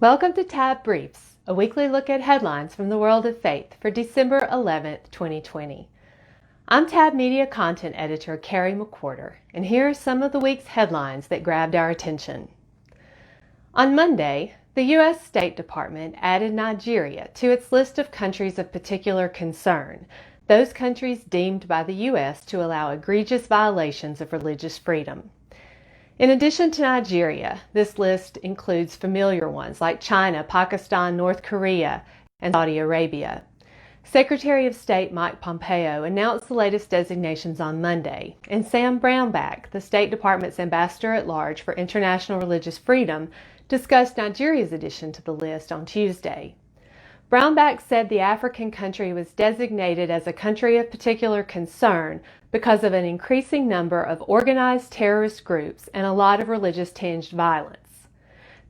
Welcome to Tab Briefs, a weekly look at headlines from the world of faith for December 11th, 2020. I'm Tab Media Content Editor Carrie McWhorter, and here are some of the week's headlines that grabbed our attention. On Monday, the U.S. State Department added Nigeria to its list of countries of particular concern, those countries deemed by the U.S. to allow egregious violations of religious freedom. In addition to Nigeria, this list includes familiar ones like China, Pakistan, North Korea, and Saudi Arabia. Secretary of State Mike Pompeo announced the latest designations on Monday, and Sam Brownback, the State Department's Ambassador at Large for International Religious Freedom, discussed Nigeria's addition to the list on Tuesday. Brownback said the African country was designated as a country of particular concern because of an increasing number of organized terrorist groups and a lot of religious-tinged violence.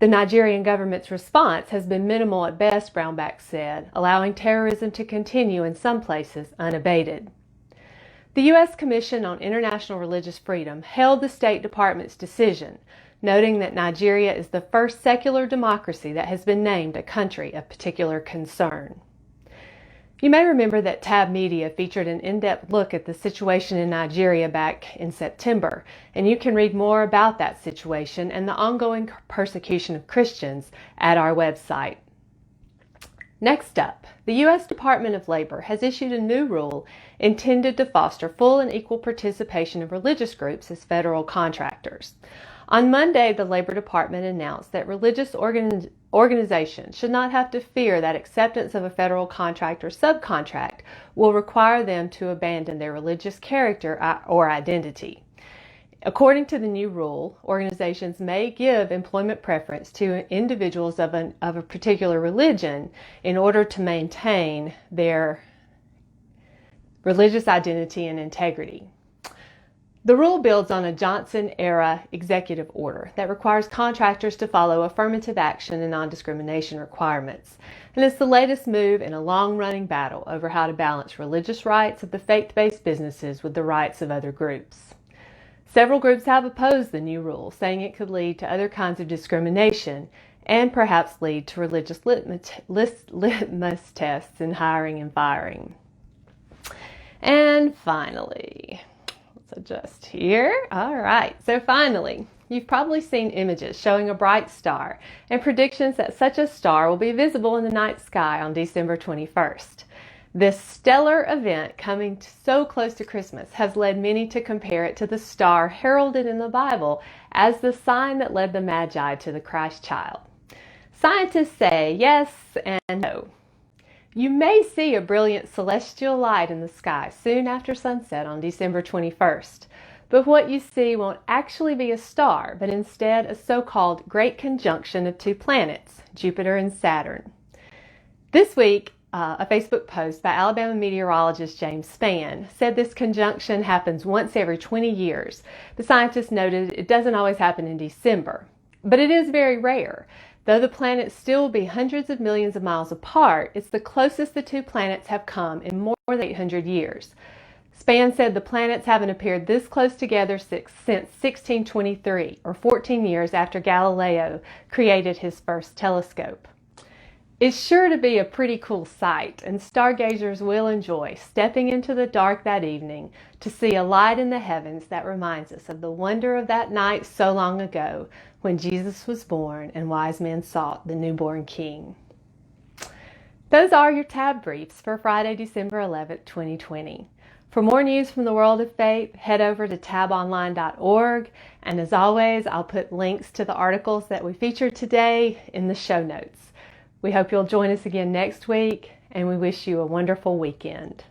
The Nigerian government's response has been minimal at best, Brownback said, allowing terrorism to continue in some places unabated. The U.S. Commission on International Religious Freedom hailed the State Department's decision, noting that Nigeria is the first secular democracy that has been named a country of particular concern. You may remember that Tab Media featured an in-depth look at the situation in Nigeria back in September, and you can read more about that situation and the ongoing persecution of Christians at our website. Next up, the U.S. Department of Labor has issued a new rule intended to foster full and equal participation of religious groups as federal contractors. On Monday, the Labor Department announced that religious organizations should not have to fear that acceptance of a federal contract or subcontract will require them to abandon their religious character or identity. According to the new rule, organizations may give employment preference to individuals of a particular religion in order to maintain their religious identity and integrity. The rule builds on a Johnson-era executive order that requires contractors to follow affirmative action and non-discrimination requirements, and it's the latest move in a long-running battle over how to balance religious rights of the faith-based businesses with the rights of other groups. Several groups have opposed the new rule, saying it could lead to other kinds of discrimination and perhaps lead to religious litmus tests in hiring and firing. And finally, adjust here. All right, so finally, you've probably seen images showing a bright star and predictions that such a star will be visible in the night sky on December 21st. This stellar event coming so close to Christmas has led many to compare it to the star heralded in the Bible as the sign that led the Magi to the Christ child. Scientists say yes and no. You may see a brilliant celestial light in the sky soon after sunset on December 21st, but what you see won't actually be a star, but instead a so-called Great Conjunction of two planets, Jupiter and Saturn. This week, a Facebook post by Alabama meteorologist James Spann said this conjunction happens once every 20 years. The scientist noted it doesn't always happen in December, but it is very rare. Though the planets still be hundreds of millions of miles apart, it's the closest the two planets have come in more than 800 years. Spann said the planets haven't appeared this close together since 1623, or 14 years after Galileo created his first telescope. It's sure to be a pretty cool sight, and stargazers will enjoy stepping into the dark that evening to see a light in the heavens that reminds us of the wonder of that night so long ago when Jesus was born and wise men sought the newborn King. Those are your Tab Briefs for Friday, December 11th, 2020. For more news from the world of faith, head over to tabonline.org, and as always, I'll put links to the articles that we featured today in the show notes. We hope you'll join us again next week, and we wish you a wonderful weekend.